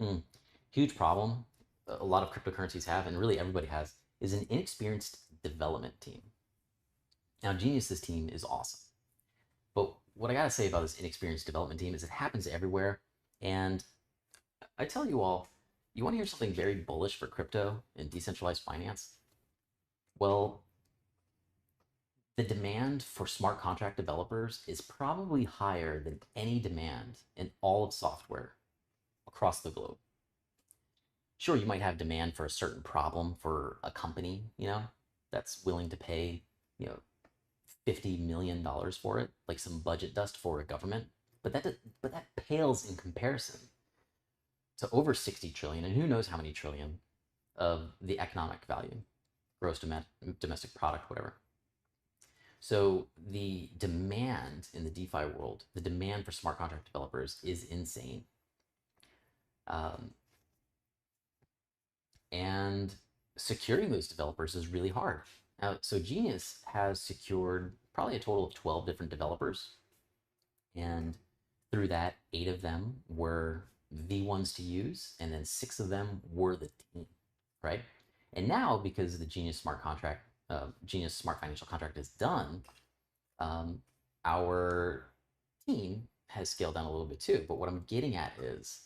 Mm. Huge problem a lot of cryptocurrencies have, and really everybody has, is an inexperienced development team. Now, Genius's team is awesome. But what I gotta say about this inexperienced development team is it happens everywhere. And I tell you all, you want to hear something very bullish for crypto and decentralized finance? Well, the demand for smart contract developers is probably higher than any demand in all of software across the globe. Sure, you might have demand for a certain problem for a company, that's willing to pay, you know, $50 million for it, like some budget dust for a government. But that pales in comparison to over 60 trillion, and who knows how many trillion of the economic value, gross domestic product, whatever. So the demand in the DeFi world, the demand for smart contract developers is insane. Um, and securing those developers is really hard. Now, so Genius has secured probably a total of 12 different developers. And through that, 8 of them were the ones to use, and then 6 of them were the team, right? And now, because the Genius Smart Financial Contract is done, our team has scaled down a little bit too. But what I'm getting at is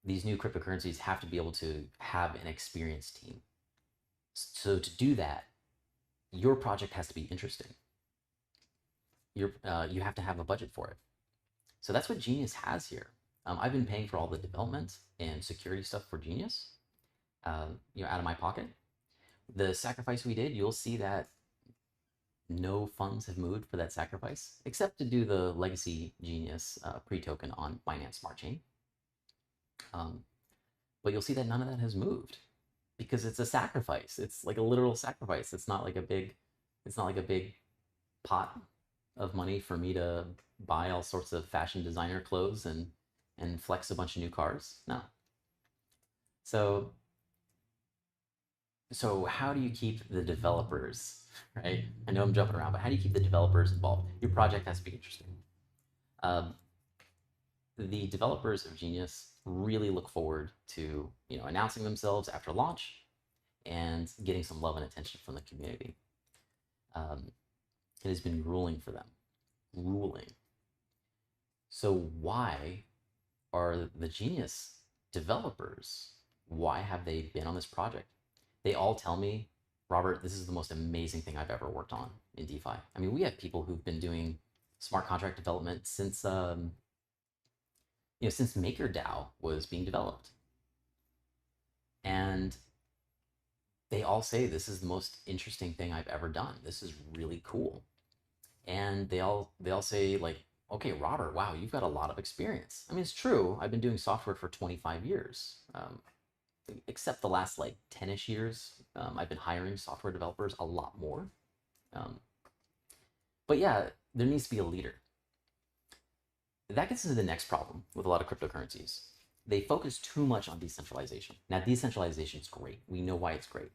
these new cryptocurrencies have to be able to have an experienced team. So to do that, your project has to be interesting. You have to have a budget for it. So that's what Genius has here. I've been paying for all the development and security stuff for Genius, out of my pocket. The sacrifice we did, you'll see that no funds have moved for that sacrifice, except to do the legacy Genius pre-token on Binance Smart Chain. Um, but you'll see that none of that has moved because it's a sacrifice. It's like a literal sacrifice. It's not like a big pot of money for me to buy all sorts of fashion designer clothes and flex a bunch of new cars. No. So so how do you keep the developers, right? I know I'm jumping around, but how do you keep the developers involved? Your project has to be interesting. Um, the developers of Genius really look forward to announcing themselves after launch and getting some love and attention from the community. Um, it has been grueling for them, grueling. So why are the Genius developers? Why have they been on this project? They all tell me, Robert, this is the most amazing thing I've ever worked on in DeFi. I mean, we have people who've been doing smart contract development since MakerDAO was being developed, and they all say this is the most interesting thing I've ever done. This is really cool, and they all say like, okay, Robert, wow, you've got a lot of experience. I mean, it's true. I've been doing software for 25 years. Except the last like 10-ish years, I've been hiring software developers a lot more. Um, but yeah, there needs to be a leader. That gets into the next problem with a lot of cryptocurrencies. They focus too much on decentralization. Now, decentralization is great. We know why it's great,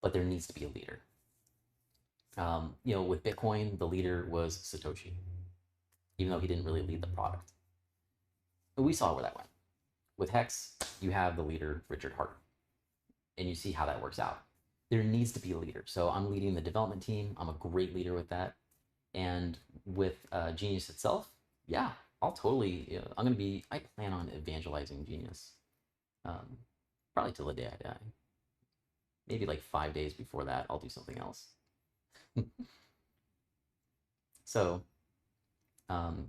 but there needs to be a leader. With Bitcoin, the leader was Satoshi, even though he didn't really lead the product. But we saw where that went. With Hex, you have the leader, Richard Hart, and you see how that works out. There needs to be a leader. So I'm leading the development team. I'm a great leader with that. And with Genius itself, yeah, I'll totally, I plan on evangelizing Genius. Um, Probably till the day I die. Maybe like 5 days before that, I'll do something else. So,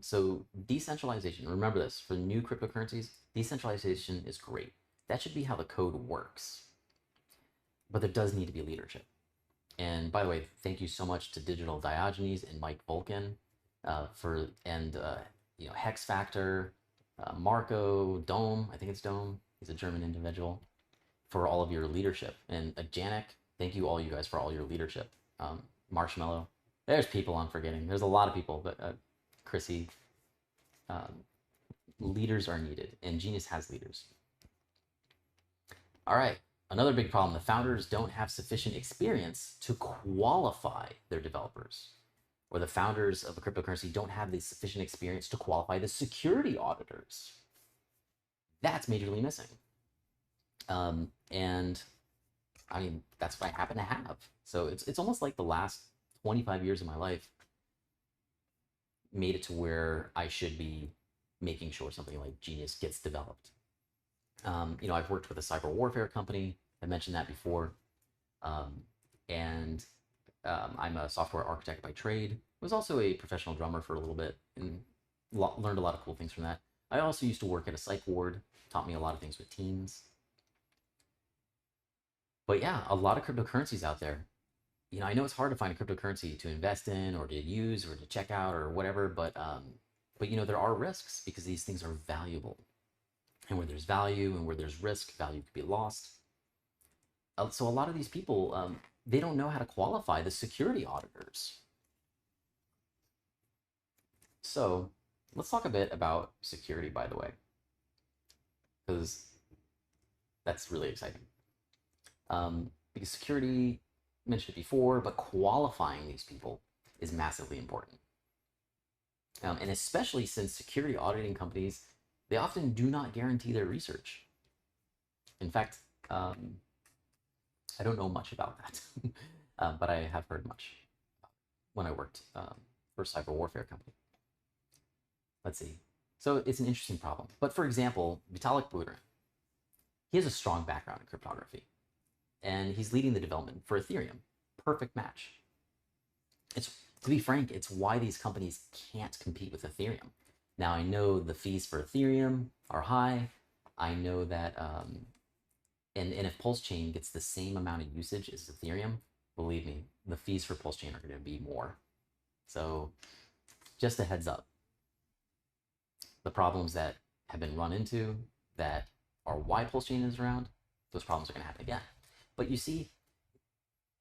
so decentralization, remember this, for new cryptocurrencies, decentralization is great. That should be how the code works. But there does need to be leadership. And by the way, thank you so much to Digital Diogenes and Mike Vulcan Hex Factor, Marco Dome. I think it's Dome. He's a German individual for all of your leadership. And Janik, thank you all you guys for all your leadership. Marshmallow. There's people I'm forgetting. There's a lot of people, but Chrissy. Um, Leaders are needed, and Genius has leaders. All right. Another big problem, the founders don't have sufficient experience to qualify their developers, or the founders of a cryptocurrency don't have the sufficient experience to qualify the security auditors. That's majorly missing. And I mean, that's what I happen to have. So it's almost like the last 25 years of my life made it to where I should be making sure something like Genius gets developed. I've worked with a cyber warfare company. I mentioned that before. Um, and I'm a software architect by trade. Was also a professional drummer for a little bit and learned a lot of cool things from that. I also used to work at a psych ward, taught me a lot of things with teens. But yeah, a lot of cryptocurrencies out there. I know it's hard to find a cryptocurrency to invest in or to use or to check out or whatever, but there are risks because these things are valuable. And where there's value and where there's risk, value could be lost. So a lot of these people, they don't know how to qualify the security auditors. So let's talk a bit about security, by the way, because that's really exciting. Because security, mentioned it before, but qualifying these people is massively important. And especially since security auditing companies, they often do not guarantee their research. In fact, I don't know much about that, but I have heard much when I worked for a cyber warfare company. Let's see. So it's an interesting problem. But for example, Vitalik Buterin, he has a strong background in cryptography, and he's leading the development for Ethereum. Perfect match. To be frank, it's why these companies can't compete with Ethereum. Now, I know the fees for Ethereum are high. I know that, and if Pulsechain gets the same amount of usage as Ethereum, believe me, the fees for Pulsechain are going to be more. So just a heads up. The problems that have been run into that are why Pulsechain is around, those problems are going to happen again. But you see,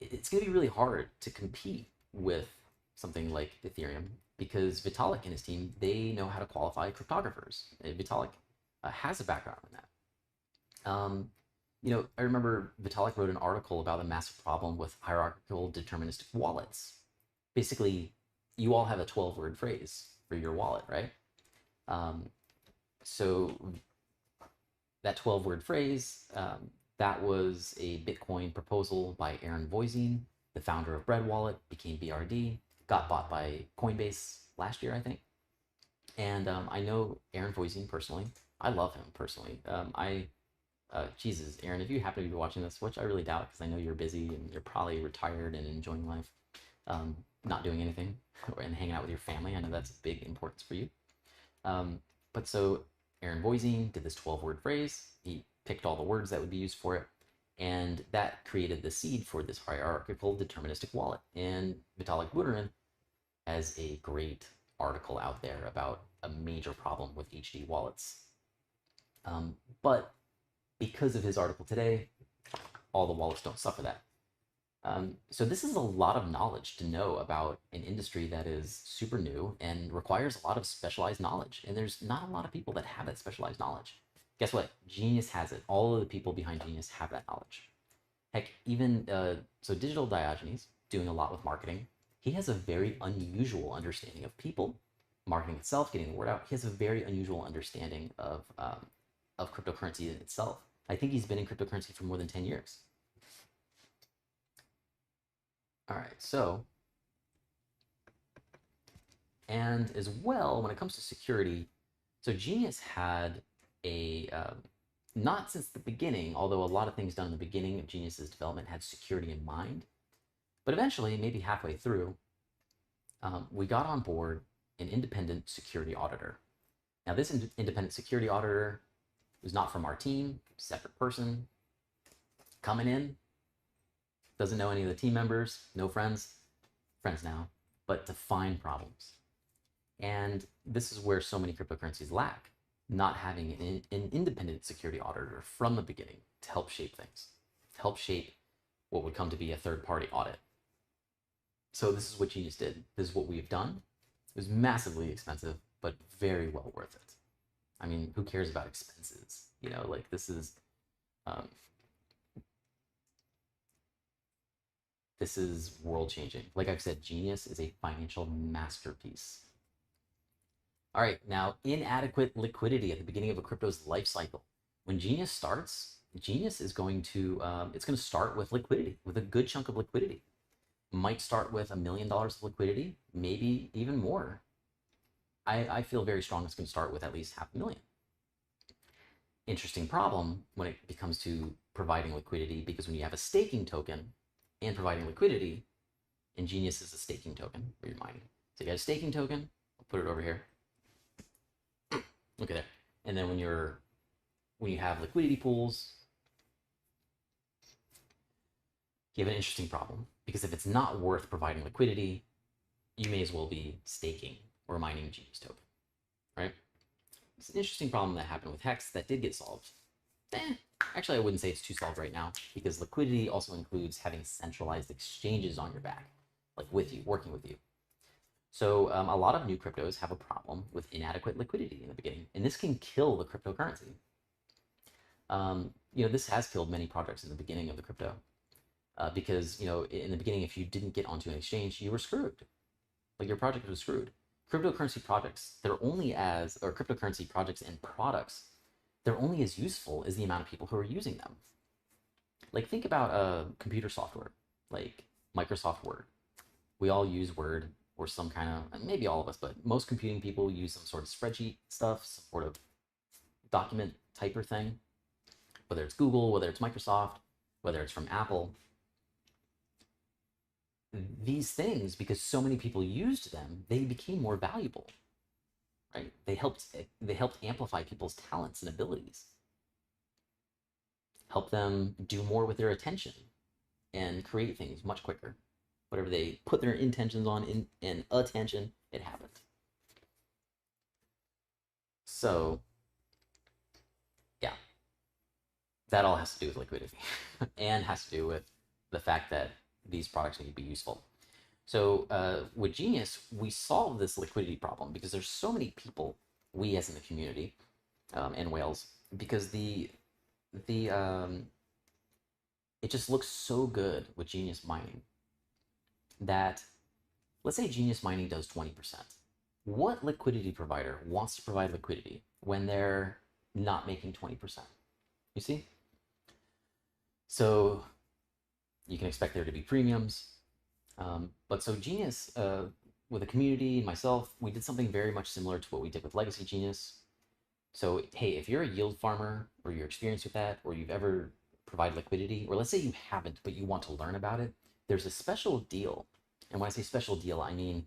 it's going to be really hard to compete with something like Ethereum because Vitalik and his team, they know how to qualify cryptographers. Vitalik has a background in that. I remember Vitalik wrote an article about the massive problem with hierarchical deterministic wallets. Basically, you all have a 12-word phrase for your wallet, right? So that 12-word phrase, that was a Bitcoin proposal by Aaron Voisine, the founder of Bread Wallet, became BRD, got bought by Coinbase last year, I think. And I know Aaron Voisine personally. I love him personally. Jesus, Aaron, if you happen to be watching this, which I really doubt because I know you're busy and you're probably retired and enjoying life, not doing anything and hanging out with your family. I know that's a big importance for you. But so Aaron Voisine did this 12-word phrase. He picked all the words that would be used for it. And that created the seed for this hierarchical deterministic wallet. And Vitalik Buterin has a great article out there about a major problem with HD wallets. But because of his article today, all the wallets don't suffer that. So this is a lot of knowledge to know about an industry that is super new and requires a lot of specialized knowledge. And there's not a lot of people that have that specialized knowledge. Guess what? Genius has it. All of the people behind Genius have that knowledge. Heck, even, so Digital Diogenes, doing a lot with marketing, he has a very unusual understanding of people, marketing itself, getting the word out. He has a very unusual understanding of cryptocurrency in itself. I think he's been in cryptocurrency for more than 10 years. All right, so, and as well, when it comes to security, so Genius had a, not since the beginning, although a lot of things done in the beginning of Genius's development had security in mind, but eventually, maybe halfway through, we got on board an independent security auditor. Now, this independent security auditor was not from our team, separate person, coming in, doesn't know any of the team members, no friends now, but to find problems. And this is where so many cryptocurrencies lack, not having an independent security auditor from the beginning to help shape things, to help shape what would come to be a third-party audit. So this is what Genius did. This is what we've done. It was massively expensive, but very well worth it. I mean, who cares about expenses? Like this is world changing. Like I've said, Genius is a financial masterpiece. All right, now inadequate liquidity at the beginning of a crypto's life cycle. When Genius starts, Genius is going to it's going to start with liquidity, with a good chunk of liquidity. Might start with $1 million of liquidity, maybe even more. I feel very strong it's going to start with at least $500,000. Interesting problem when it becomes to providing liquidity, because when you have a staking token and providing liquidity, and Genius is a staking token for your mining. So you got a staking token, I'll put it over here. Look at there. And then when you have liquidity pools, you have an interesting problem, because if it's not worth providing liquidity, you may as well be staking or mining Genius token, right? It's an interesting problem that happened with Hex that did get solved. Actually, I wouldn't say it's too solved right now, because liquidity also includes having centralized exchanges on your back, like with you, working with you. So a lot of new cryptos have a problem with inadequate liquidity in the beginning, and this can kill the cryptocurrency. This has killed many projects in the beginning of the crypto, because in the beginning, if you didn't get onto an exchange, you were screwed. Like, your project was screwed. Cryptocurrency projects, cryptocurrency projects and products, they're only as useful as the amount of people who are using them. Like, think about computer software, like Microsoft Word. We all use Word, or some kind of, maybe all of us, but most computing people use some sort of spreadsheet stuff, some sort of document typer thing, whether it's Google, whether it's Microsoft, whether it's from Apple. These things, because so many people used them, they became more valuable, right? They helped amplify people's talents and abilities, help them do more with their attention, and create things much quicker. Whatever they put their intentions on in attention, it happened. So, yeah, that all has to do with liquidity and has to do with the fact that these products need to be useful. So with Genius, we solve this liquidity problem because there's so many people, we as in the community, and whales, because it just looks so good with Genius mining that, let's say Genius mining does 20%. What liquidity provider wants to provide liquidity when they're not making 20%? You see? So you can expect there to be premiums. But so Genius, with the community, myself, we did something very much similar to what we did with Legacy Genius. So, hey, if you're a yield farmer, or you're experienced with that, or you've ever provided liquidity, or let's say you haven't, but you want to learn about it, there's a special deal. And when I say special deal, I mean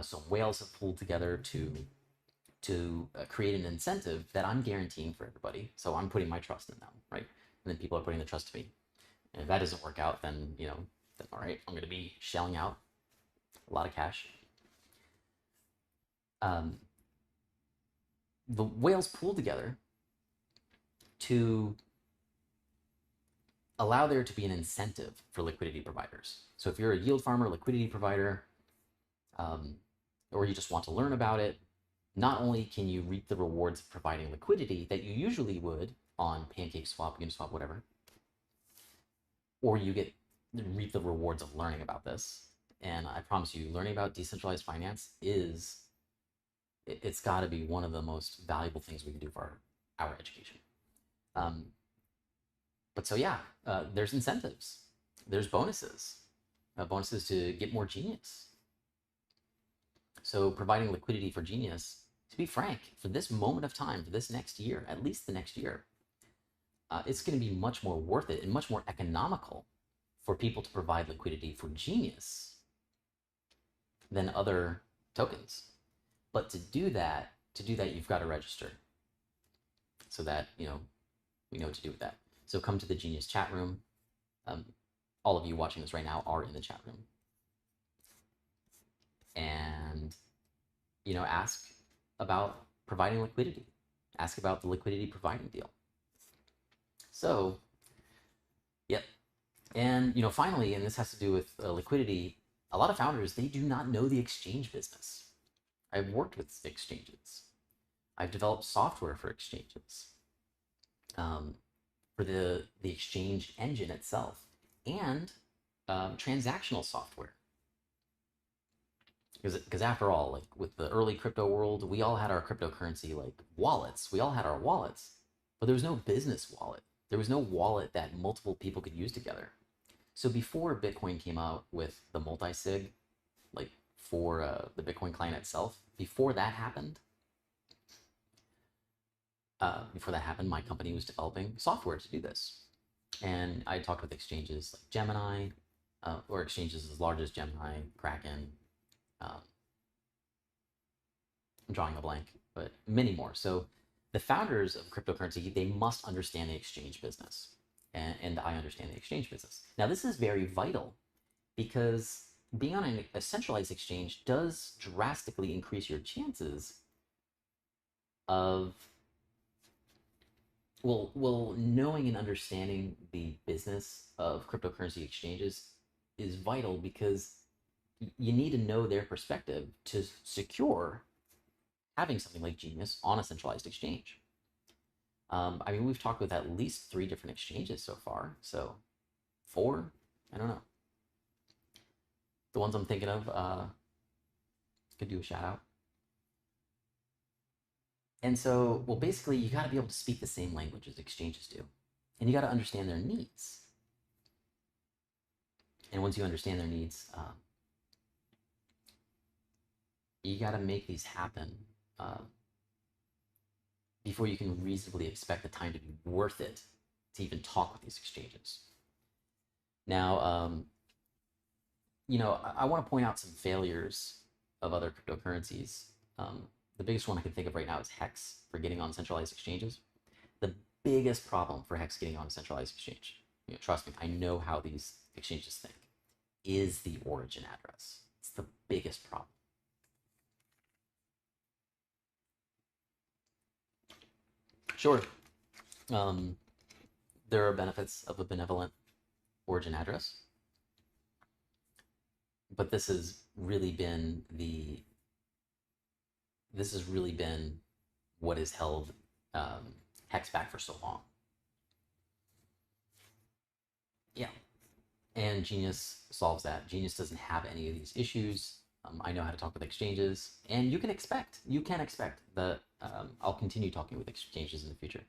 some whales have pulled together to create an incentive that I'm guaranteeing for everybody. So I'm putting my trust in them, right? And then people are putting the trust in me. And if that doesn't work out, then, then all right, I'm going to be shelling out a lot of cash. The whales pooled together to allow there to be an incentive for liquidity providers. So if you're a yield farmer, liquidity provider, or you just want to learn about it, not only can you reap the rewards of providing liquidity that you usually would on PancakeSwap, Uniswap, whatever, or you reap the rewards of learning about this. And I promise you, learning about decentralized finance it's got to be one of the most valuable things we can do for our education. But so yeah, there's incentives, there's bonuses to get more Genius. So providing liquidity for Genius, to be frank, for this moment of time, for this next year, at least the next year, it's going to be much more worth it and much more economical for people to provide liquidity for Genius than other tokens. But to do that, you've got to register, so that we know what to do with that. So come to the Genius chat room. All of you watching this right now are in the chat room, and ask about providing liquidity. Ask about the liquidity providing deal. So, yep. And finally, and this has to do with liquidity, a lot of founders, they do not know the exchange business. I've worked with exchanges. I've developed software for exchanges, for the exchange engine itself, and transactional software. Because after all, like with the early crypto world, we all had our cryptocurrency like wallets. We all had our wallets, but there was no business wallet. There was no wallet that multiple people could use together. So before Bitcoin came out with the multi-sig, like for the Bitcoin client itself, before that happened, my company was developing software to do this, and I talked with exchanges like Gemini, or exchanges as large as Gemini, Kraken. Um, I'm drawing a blank, but many more. So the founders of cryptocurrency, they must understand the exchange business, and I understand the exchange business. Now, this is very vital because being on a centralized exchange does drastically increase your chances of knowing and understanding the business of cryptocurrency exchanges is vital because you need to know their perspective to secure having something like Genius on a centralized exchange. I mean, we've talked with at least 3 different exchanges so far. So 4, I don't know. The ones I'm thinking of could do a shout out. And so, well, basically, you got to be able to speak the same language as exchanges do, and you got to understand their needs. And once you understand their needs, you got to make these happen uh, before you can reasonably expect the time to be worth it to even talk with these exchanges. Now, I want to point out some failures of other cryptocurrencies. The biggest one I can think of right now is Hex for getting on centralized exchanges. The biggest problem for Hex getting on a centralized exchange, trust me, I know how these exchanges think, is the origin address. It's the biggest problem. Sure, there are benefits of a benevolent origin address, but this has really been what has held Hex back for so long. Yeah, and Genius solves that. Genius doesn't have any of these issues. I know how to talk with exchanges, and you can expect that I'll continue talking with exchanges in the future.